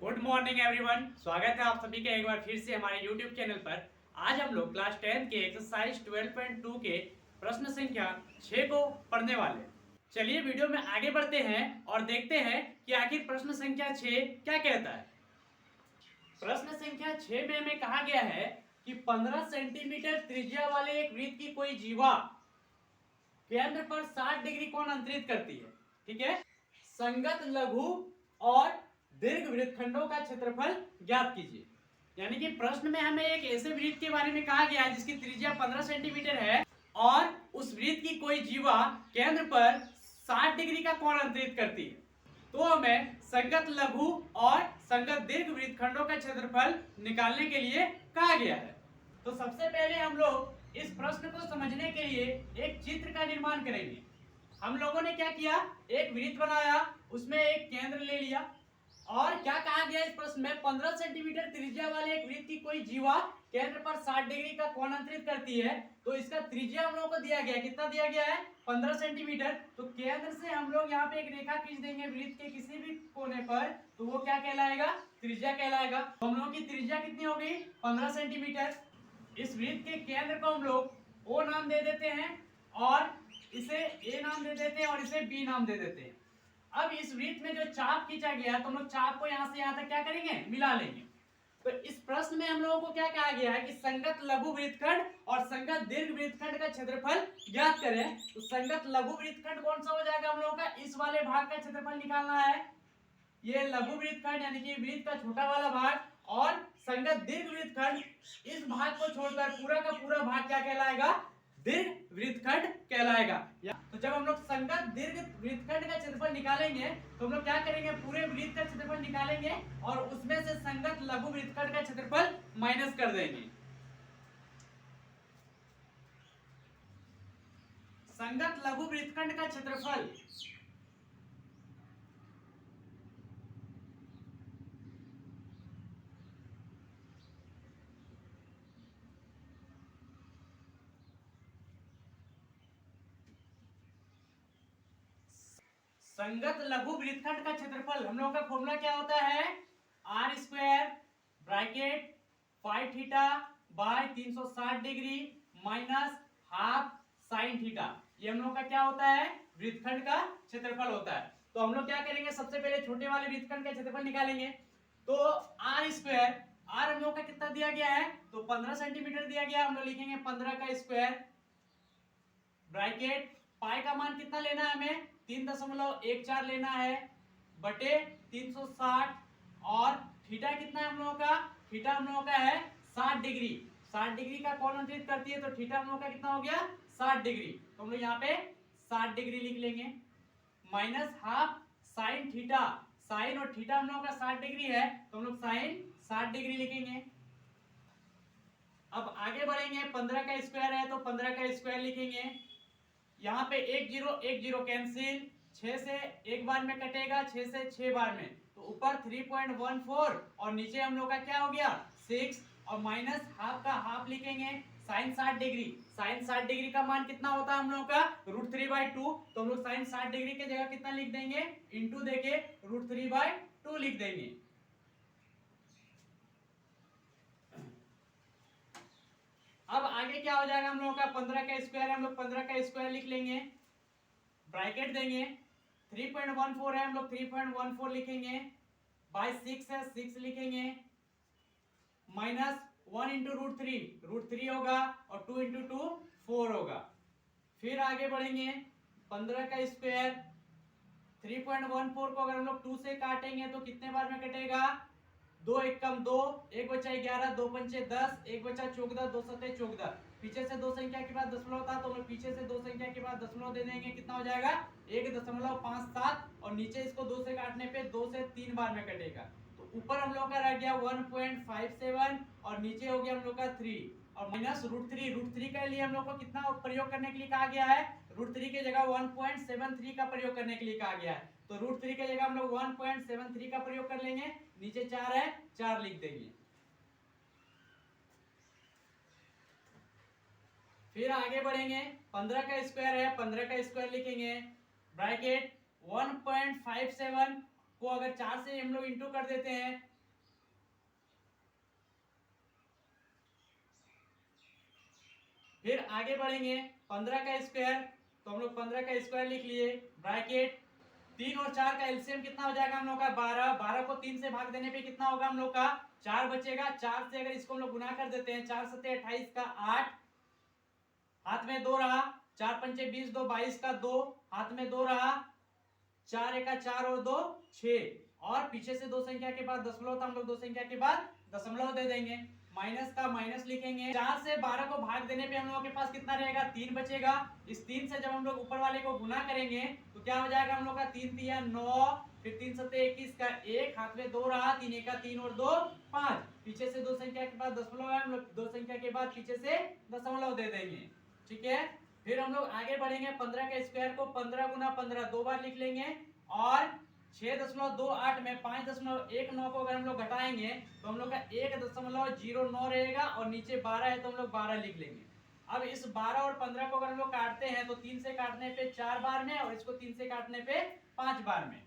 Good morning everyone, स्वागत है आप सभी का एक बार फिर से हमारे यूट्यूब चैनल पर। आज हम लोग क्लास 10 के एक्सरसाइज 12.2 के प्रश्न संख्या 6 को पढ़ने वाले हैं। चलिए वीडियो में आगे बढ़ते हैं और देखते हैं कि आखिर प्रश्न संख्या 6 क्या कहता है। प्रश्न संख्या 6 में हमें कहा गया है कि 15 सेंटीमीटर त्रिज्या वाले एक वृत्त की कोई जीवा केंद्र पर 60 डिग्री कोण अंतरित करती है। ठीक है, संगत लघु और दीर्घ वृत्तखंडों का क्षेत्रफल ज्ञात कीजिए। यानी कि प्रश्न में हमें एक ऐसे वृत्त के बारे में कहा गया है जिसकी त्रिज्या 15 सेंटीमीटर है और उस वृत्त की कोई जीवा केंद्र पर 60 डिग्री का कोण अंतरित करती है। तो हमें संगत लघु और संगत दीर्घ वृत्तखंडों का क्षेत्रफल निकालने के लिए कहा गया है। तो सबसे पहले हम लोग इस प्रश्न को समझने के लिए एक चित्र का निर्माण करेंगे। हम लोगों ने क्या किया, एक वृत्त बनाया, उसमें एक केंद्र ले लिया और क्या कहा गया इस प्रश्न में, 15 सेंटीमीटर त्रिज्या वाले एक वृत्त की कोई जीवा केंद्र पर 60 डिग्री का कोण अंतरित करती है। तो इसका त्रिज्या हम लोगों को दिया गया, कितना दिया गया है, 15 सेंटीमीटर। तो केंद्र से हम लोग यहाँ पे एक रेखा खींच देंगे वृत्त के किसी भी कोने पर, तो वो क्या कहलाएगा, त्रिज्या कहलाएगा। तो हम लोगों की त्रिज्या कितनी हो गई, 15 सेंटीमीटर। इस वृत्त के केंद्र को हम लोग ओ नाम दे देते हैं और इसे ए नाम दे देते हैं और इसे बी नाम दे देते हैं। अब इस वृत्त में जो चाप खींचा गया तो हम लोग चाप को यहां से यहां तक क्या करेंगे, मिला लेंगे। तो इस प्रश्न में हम लोगों को क्या कहा गया है कि संगत लघु वृत्तखंड और संगत दीर्घ वृत्तखंड का क्षेत्रफल ज्ञात करें। तो संगत लघु वृत्तखंड कौन सा हो जाएगा, हम लोगों का इस वाले भाग का क्षेत्रफल निकालना है, ये लघु वृत्तखंड यानी कि वृत्त का छोटा वाला भाग। और संगत दीर्घ वृत्तखंड, इस भाग को छोड़कर पूरा का पूरा भाग क्या कहलाएगा, दीर्घ वृत्तखंड कहलाएगा। तो जब हम लोग संगत दीर्घ वृत्तखंड का क्षेत्रफल निकालेंगे तो हम लोग क्या करेंगे, पूरे वृत्त का क्षेत्रफल निकालेंगे और उसमें से संगत लघु वृत्तखंड का क्षेत्रफल माइनस कर देंगे। संगत लघु वृत्तखंड का क्षेत्रफल संगत लघु वृत्तखंड का क्षेत्रफल, हम लोगों का फॉर्मूला क्या होता है, R square bracket 5 theta by 360 degree minus half sine theta. ये हम लोग का क्या होता है, वृत्तखंड का क्षेत्रफल होता है। तो हम लोग क्या करेंगे, सबसे पहले छोटे वाले वृत्तखंड का क्षेत्रफल निकालेंगे। तो आर स्क्वायर, आर हम लोग का कितना दिया गया है, तो 15 सेंटीमीटर दिया गया, हम लोग लिखेंगे 15 का स्क्वायर ब्रैकेट पाई का मान कितना लेना है, हमें 3.14 लेना है बटे 360 और थीटा कितना है हम लोगों का, थीटा हम लोगों का है 60 डिग्री। 60 डिग्री का कोण अंतरित करती है तो थीटा हम लोगों का कितना हो गया, 60 डिग्री। तो हम लोग यहाँ पे 60 डिग्री लिख लेंगे minus half sine theta, sine और थीटा हम लोगों का 60 डिग्री है तो हम लोग साइन 60 डिग्री लिखेंगे। अब आगे बढ़ेंगे, 15 का स्क्वायर है तो 15 का स्क्वायर लिखेंगे। यहाँ पे एक जीरो कैंसिल, 6 से एक बार में कटेगा, 6 से 6 बार में, तो ऊपर 3.14 और नीचे हम लोग का क्या हो गया 6 और माइनस हाफ का हाफ लिखेंगे, साइन 60 डिग्री। साइन 60 डिग्री का मान कितना होता है हम लोग का, √3/2। तो हम लोग साइन 60 डिग्री के जगह कितना लिख देंगे, इंटू देके √3/2 लिख देंगे। अब आगे क्या हो जाएगा हम लोगों का, 15 का स्क्वायर है, हम लोग 15 का स्क्वायर लिख लेंगे, ब्रैकेट देंगे, 3.14 है, हम लोग 3.14 लिखेंगे, बाय 6 है 6 लिखेंगे, माइनस 1 इंटू √3 होगा और 2 इंटू 2 4 होगा। फिर आगे बढ़ेंगे, 15 का स्क्वायर 3.14 को अगर हम लोग 2 से काटेंगे तो कितने बार में कटेगा, 2 एकम 2, 1 बचा 11, 2 पंचे 10, 1 बचा 14, 2 सत्ते 14। पीछे से 2 संख्या के बाद दशमलव था तो हम लोग पीछे से 2 संख्या के बाद दशमलव दे देंगे, कितना हो जाएगा 1.57 और नीचे इसको 2 से काटने पे 2 से 3 बार में कटेगा। तो ऊपर हम लोग का रह गया 1.57 और नीचे हो गया हम लोग का 3 और माइनस √3 के लिए हम लोग को कितना प्रयोग करने के लिए कहा गया है, √3 के जगह 1.73 का प्रयोग करने के लिए कहा गया है। तो √3 के जगह हम लोग 1.73 का प्रयोग कर लेंगे, नीचे 4 है 4 लिख देंगे। फिर आगे बढ़ेंगे, 15 का स्क्वायर है, 15 का स्क्वायर लिखेंगे, ब्रैकेट 1.57 को अगर 4 से हम लोग इंटू कर देते हैं फिर आगे बढ़ेंगे 15 का स्क्वायर, तो हम लोग 15 का स्क्वायर लिख लिए, ब्रैकेट 3 और 4 का एलसीएम कितना हो जाएगा हम लोग का 12, 12 को 3 से भाग देने पे कितना होगा हम लोग का 4 बचेगा। 4 से अगर इसको हम लोग गुना कर देते हैं, 4 सत्ते 28 का 8, हाथ में 2 रहा, 4 पंचे 20, 2 22 का 2, हाथ में 2 रहा, 4 एका 4 और 2 6, और पीछे से 2 संख्या के बाद दशमलव था, हम लोग 2 संख्या के बाद दशमलव दे देंगे। माइनस का माइनस लिखेंगे, 4 से 12 को भाग देने पे हम लोगों के पास कितना रहेगा 3 बचेगा। इस 3 से जब हम लोग ऊपर वाले को गुना करेंगे तो क्या हो जाएगा हम लोग का 3 तिया 9, फिर 3 सत्ते 21 का 1, हाथ में 2 रहा, 3 एका 3 और 2 5, पीछे से 2 संख्या के बाद दशमलव है, हम लोग 2 संख्या के बाद पीछे से दशमलव दे देंगे। ठीक है, फिर हम लोग आगे बढ़ेंगे, 15 का स्क्वायर को 15 गुना 15 दो बार लिख लेंगे, और 6.28 में 5.19 को अगर हम लोग घटाएंगे तो हम लोग का 1.09 रहेगा, और नीचे 12 है तो हम लोग 12 लिख लेंगे। अब इस 12 और 15 को अगर हम लोग काटते हैं तो 3 से काटने पे 4 बार में, और इसको 3 से काटने पे 5 बार में।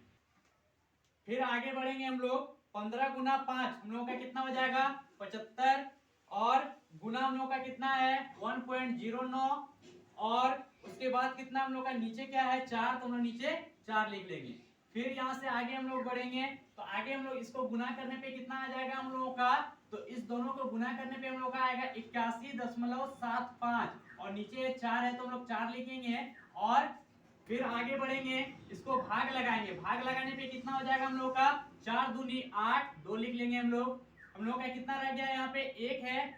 फिर आगे बढ़ेंगे हम लोग, 15 गुना 5 हम लोगों का कितना हो जाएगा 75, और गुना हम लोग का कितना है 1.09, और उसके बाद कितना हम लोग का नीचे क्या है 4, तो हम लोग नीचे 4 लिख लेंगे। फिर यहाँ से आगे हम लोग बढ़ेंगे, तो आगे हम लोग इसको गुना करने पे कितना आ जाएगा हम लोगों का, तो इस दोनों को गुना करने पे हम लोग का आएगा 81.75, और नीचे 4 है तो हम लोग 4 लिखेंगे। और फिर आगे बढ़ेंगे, इसको भाग लगाएंगे, भाग लगाने पे कितना हो जाएगा हम लोग का 4 दूनी 8, 2 लिख लेंगे हम लोग। हम लोग का कितना रह गया यहाँ पे 1 है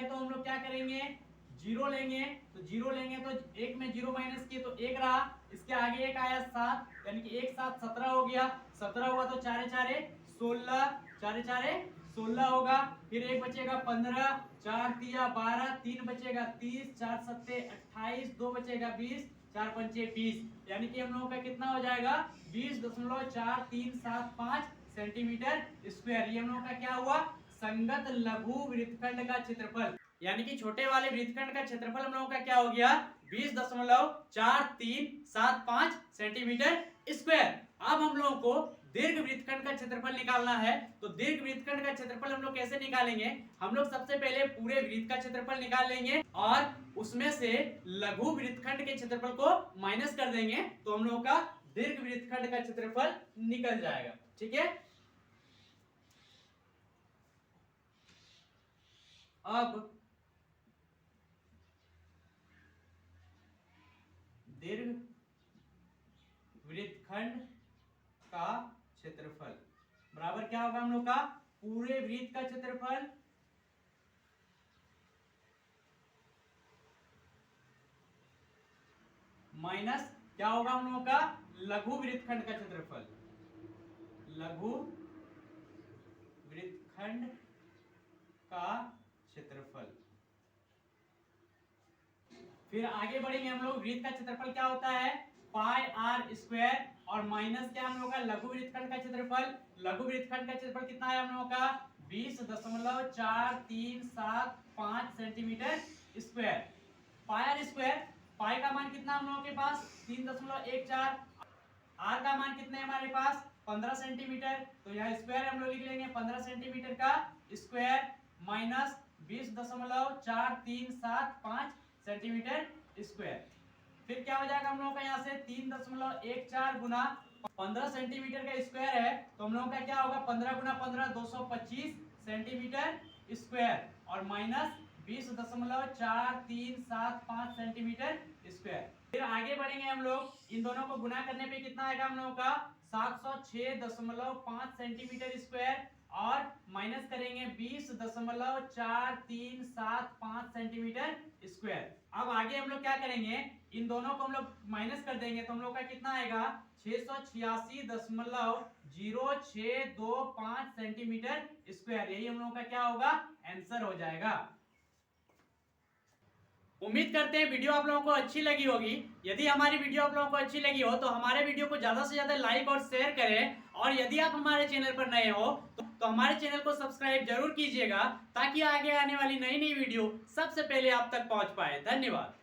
तो हम लोग क्या करेंगे 0 लेंगे, तो 0 लेंगे तो 1 में 0 माइनस किए तो 1 रहा, इसके आगे 1 आया 7, यानी कि 1 7 17 हो गया, 17 हुआ तो 4 4 16, 4 4 16 होगा। फिर 1 बचेगा 15, 4 तिया 12, 3 बचेगा 30, 4 सत्ते 28, 2 बचेगा 20, 4 पंचे 20, यानी कि हम लोगों का कितना हो जाएगा 20.4375 सेंटीमीटर स्क्वायर। ये हम लोगों का क्या हुआ संगत लघु वृत्तखंड का क्षेत्रफल, यानी कि छोटे वाले वृत्तखंड का क्षेत्रफल हम लोगों का क्या हो गया 20.4375 सेंटीमीटर स्क्वायर। अब हम लोगों को दीर्घ वृत्तखंड का क्षेत्रफल निकालना है, तो दीर्घ वृत्तखंड का क्षेत्रफल हम लोग कैसे निकालेंगे, हम लोग सबसे पहले पूरे वृत्त का क्षेत्रफल निकाल लेंगे, और उसमें से लघु वृत्तखंड के क्षेत्रफल को माइनस कर देंगे, तो हम लोगों का दीर्घ वृत्तखंड का क्षेत्रफल निकल जाएगा। ठीक है, अब दीर्घ वृत्तखंड का क्षेत्रफल बराबर क्या होगा हम लोग का पूरे वृत्त का क्षेत्रफल माइनस क्या होगा हम लोगों का लघु वृत्तखंड का क्षेत्रफल, लघु वृत्तखंड का क्षेत्रफल। फिर आगे बढ़ेंगे हम लोग, वृत्त का क्षेत्रफल क्या होता है पाई आर स्क्वायर, और माइनस क्या हम लोग का लघु वृत्तखंड का क्षेत्रफल, लघु वृत्तखंड का क्षेत्रफल कितना है हम लोगों का 20.4375 centimetre square. Pi R square, pi का मान कितना हम लोगों के पास 3.14, आर का मान कितना है हमारे पास 15 सेंटीमीटर, तो यहाँ स्क्वायर हम लोग लिख लेंगे 15 सेंटीमीटर का स्क्वायर, माइनस 20.4375 सेंटीमीटर स्क्वायर। फिर क्या हो जाएगा हम लोगों का यहाँ से 3.14 गुना 15 सेंटीमीटर का स्क्वायर है, तो हम लोगों का क्या होगा 15 गुना 15 225 सेंटीमीटर स्क्वायर, और माइनस 20.4375 सेंटीमीटर स्क्वायर। फिर आगे बढ़ेंगे हम लोग, इन दोनों को गुना करने पे कितना आएगा हम लोगों का 706.5 सेंटीमीटर स्क्वायर, और माइनस करेंगे 20.4375 सेंटीमीटर स्क्वायर। अब आगे हम लोग क्या करेंगे, इन दोनों को हम लोग माइनस कर देंगे, तो हम लोग का कितना आएगा 686.0625 सेंटीमीटर स्क्वायर। यही हम लोगों का क्या होगा आंसर हो जाएगा। उम्मीद करते हैं वीडियो आप लोगों को अच्छी लगी होगी। यदि हमारी वीडियो आप लोगों को अच्छी लगी हो तो हमारे वीडियो को ज्यादा से ज्यादा लाइक और शेयर करें, और यदि आप हमारे चैनल पर नए हो तो हमारे चैनल को सब्सक्राइब जरूर कीजिएगा, ताकि आगे आने वाली नई नई वीडियो सबसे पहले आप तक पहुंच पाए। धन्यवाद।